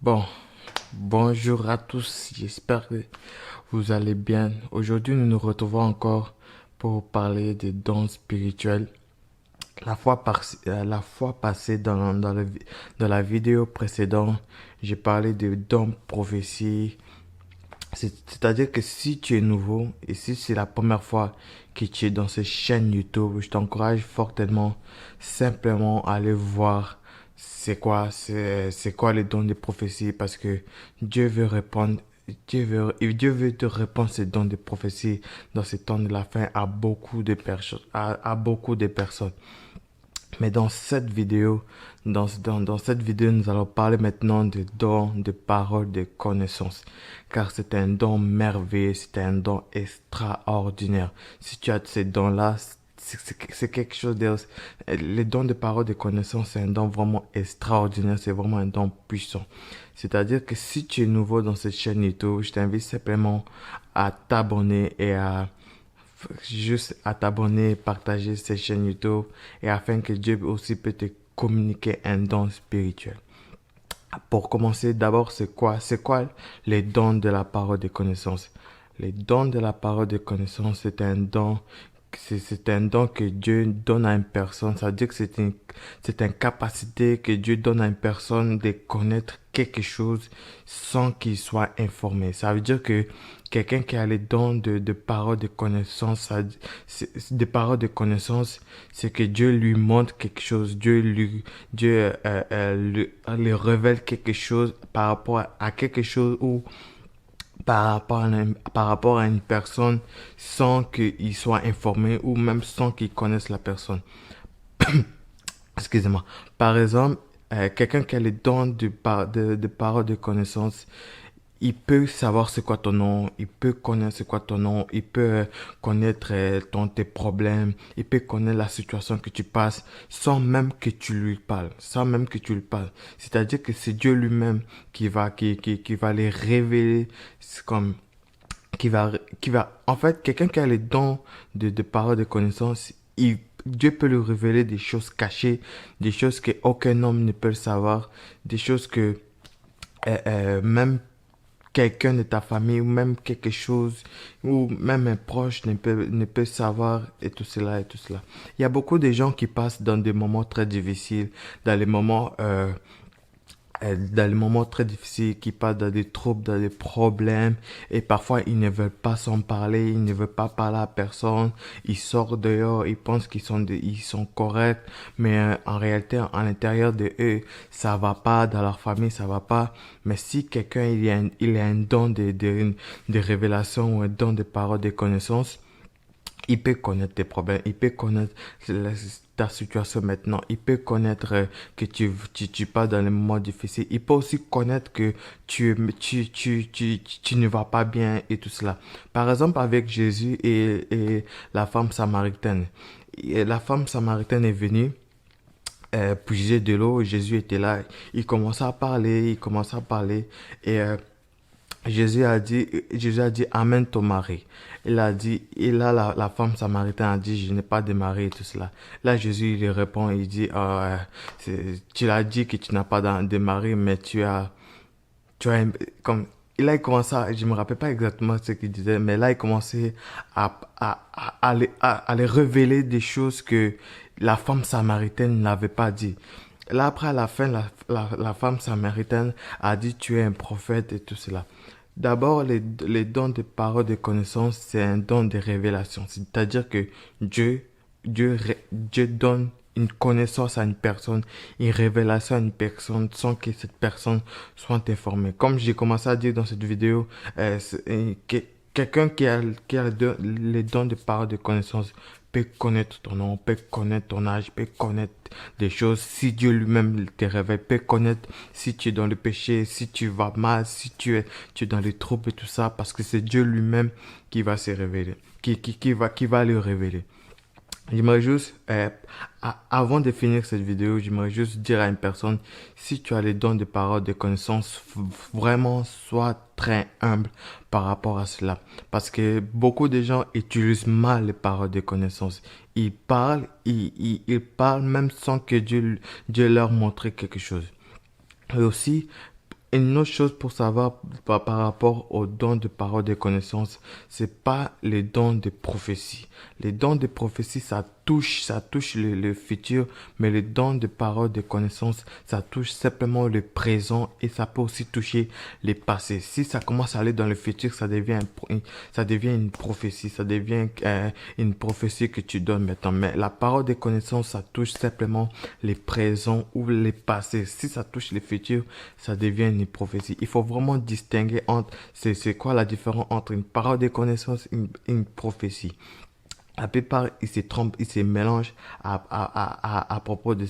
Bon, bonjour à tous, j'espère que vous allez bien. Aujourd'hui, nous nous retrouvons encore pour parler des dons spirituels. La fois passée, dans la vidéo précédente, j'ai parlé de dons prophétie. C'est-à-dire que si tu es nouveau et si c'est la première fois que tu es dans cette chaîne YouTube, je t'encourage fortement simplement à aller voir c'est quoi les dons de prophétie parce que Dieu veut répondre, Dieu veut te répondre ces dons de prophétie dans ces temps de la fin à beaucoup de personnes, à beaucoup de personnes. Mais dans cette vidéo, nous allons parler maintenant de dons, de paroles, de connaissances. Car c'est un don merveilleux, c'est un don extraordinaire. Si tu as ces dons-là, c'est quelque chose de... Les dons de paroles, de connaissances, c'est un don vraiment extraordinaire, c'est vraiment un don puissant. C'est-à-dire que si tu es nouveau dans cette chaîne YouTube, je t'invite simplement à t'abonner et à juste à t'abonner, partager cette chaîne YouTube et afin que Dieu aussi peut te communiquer un don spirituel. Pour commencer, d'abord, c'est quoi les dons de la parole de connaissance? Les dons de la parole de connaissance, c'est un don que Dieu donne à une personne. Ça veut dire que c'est une capacité que Dieu donne à une personne de connaître quelque chose sans qu'il soit informé. Ça veut dire que quelqu'un qui a les dons de parole de connaissance, des paroles de connaissance, c'est que Dieu lui montre quelque chose, Dieu lui révèle quelque chose par rapport à quelque chose ou par rapport à une personne sans qu'il soit informé ou même sans qu'il connaisse la personne. Excusez-moi. Par exemple, quelqu'un qui a les dons de parole de connaissance, il peut savoir c'est quoi ton nom, il peut connaître c'est quoi ton nom, il peut connaître tes problèmes, il peut connaître la situation que tu passes sans même que tu lui parles, sans même que tu lui parles. C'est-à-dire que c'est Dieu lui-même qui va les révéler, c'est comme, en fait, quelqu'un qui a les dons de parole de connaissance, Dieu peut lui révéler des choses cachées, des choses que aucun homme ne peut savoir, des choses que même quelqu'un de ta famille ou même quelque chose ou même un proche ne peut savoir et tout cela et tout cela. Il y a beaucoup de gens qui passent dans des moments très difficiles, dans les moments très difficiles, qui passent dans des troubles, dans des problèmes, et parfois ils ne veulent pas s'en parler, ils ne veulent pas parler à personne, ils sortent dehors, ils pensent ils sont corrects, mais en réalité, à l'intérieur de eux, ça va pas, dans leur famille, ça va pas. Mais si quelqu'un, il a un don de révélation ou un don de parole, de connaissance, il peut connaître tes problèmes, il peut connaître ta situation maintenant, il peut connaître que tu passes dans les moments difficiles, il peut aussi connaître que tu ne vas pas bien et tout cela. Par exemple, avec Jésus et la femme samaritaine. Et la femme samaritaine est venue puiser de l'eau, Jésus était là, il commençait à parler et Jésus a dit, amène ton mari. Et là, la femme samaritaine a dit, je n'ai pas de mari et tout cela. Là, Jésus, il lui répond, il dit, tu l'as dit que tu n'as pas de mari, mais tu as, comme, et là, il commençait je me rappelle pas exactement ce qu'il disait, mais là, il commençait à les révéler des choses que la femme samaritaine n'avait pas dit. Là, après, à la fin, la femme samaritaine a dit, tu es un prophète et tout cela. D'abord, les dons de parole de connaissance, c'est un don de révélation. C'est-à-dire que Dieu donne une connaissance à une personne, une révélation à une personne sans que cette personne soit informée. Comme j'ai commencé à dire dans cette vidéo, quelqu'un qui a les dons de parole de connaissance peut connaître ton nom, peut connaître ton âge, peut connaître des choses. Si Dieu lui-même te révèle, peut connaître si tu es dans le péché, si tu vas mal, si tu es dans les troubles et tout ça, parce que c'est Dieu lui-même qui va se révéler, qui va le révéler. J'aimerais juste, avant de finir cette vidéo, j'aimerais juste dire à une personne, si tu as les dons de parole, de connaissance, vraiment, sois très humble par rapport à cela. Parce que beaucoup de gens utilisent mal les paroles de connaissance. Ils parlent même sans que Dieu leur montre quelque chose. Et aussi, Une autre chose pour savoir par rapport aux dons de parole de connaissance, c'est pas les dons de prophétie. Les dons de prophétie, ça touche le futur, mais les dons de parole de connaissance, ça touche simplement le présent et ça peut aussi toucher les passés. Si ça commence à aller dans le futur, ça devient une prophétie, ça devient une prophétie que tu donnes maintenant. Mais la parole de connaissance, ça touche simplement les présents ou les passés. Si ça touche le futur, ça devient une prophétie. Il faut vraiment distinguer entre, c'est quoi la différence entre une parole de connaissance et une prophétie. La plupart, ils se trompent, ils se mélangent à propos de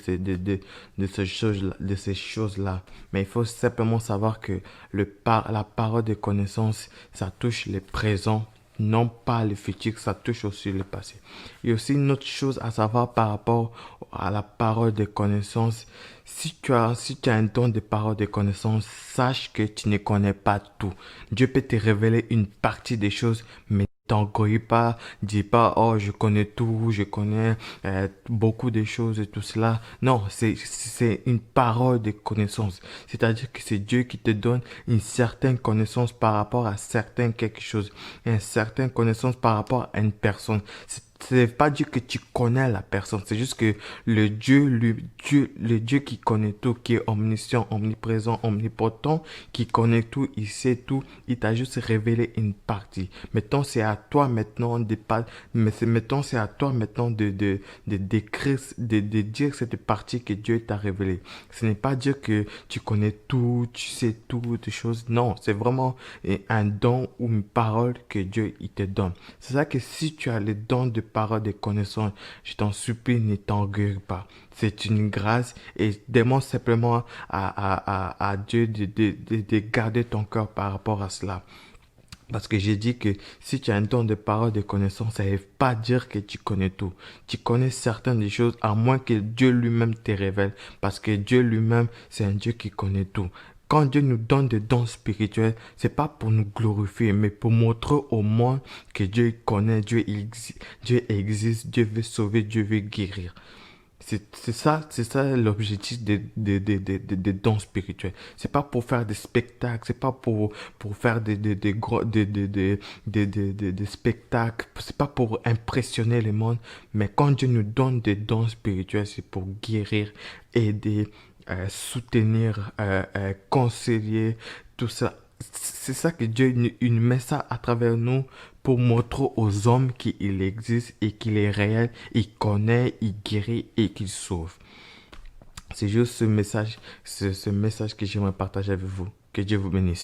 ces choses-là. Mais il faut simplement savoir que la parole de connaissance, ça touche le présent, non pas le futur, ça touche aussi le passé. Il y a aussi une autre chose à savoir par rapport à la parole de connaissance. Si tu as un don de parole de connaissance, sache que tu ne connais pas tout. Dieu peut te révéler une partie des choses, mais t'orgueille pas, dis pas, oh, je connais tout, je connais beaucoup de choses et tout cela. Non, c'est une parole de connaissance. C'est-à-dire que c'est Dieu qui te donne une certaine connaissance par rapport à certains quelque chose, une certaine connaissance par rapport à une personne. C'est pas dire que tu connais la personne, c'est juste que le Dieu qui connaît tout, qui est omniscient, omniprésent, omnipotent, qui connaît tout, il sait tout, il t'a juste révélé une partie. Mettons, c'est à toi maintenant c'est à toi maintenant de décrire, de dire cette partie que Dieu t'a révélée. Ce n'est pas dire que tu connais tout, tu sais tout, des choses. Non, c'est vraiment un don ou une parole que Dieu, il te donne. C'est ça que si tu as le don de parole, de connaissance, je t'en supplie, ne t'orgueille pas. C'est une grâce et demande simplement à Dieu de garder ton cœur par rapport à cela. Parce que j'ai dit que si tu as un don de parole, de connaissance, ça ne veut pas dire que tu connais tout. Tu connais certaines des choses, à moins que Dieu lui-même te révèle. Parce que Dieu lui-même, c'est un Dieu qui connaît tout. Quand Dieu nous donne des dons spirituels, c'est pas pour nous glorifier, mais pour montrer au monde que Dieu connaît, Dieu existe, Dieu veut sauver, Dieu veut guérir. C'est ça l'objectif des dons spirituels. C'est pas pour faire des spectacles, c'est pas pour faire des spectacles, c'est pas pour impressionner le monde, mais quand Dieu nous donne des dons spirituels, c'est pour guérir, aider, soutenir, conseiller, tout ça. C'est ça que Dieu il met ça à travers nous pour montrer aux hommes qu'il existe et qu'il est réel, il connaît, il guérit et qu'il sauve. C'est juste ce message que j'aimerais partager avec vous. Que Dieu vous bénisse.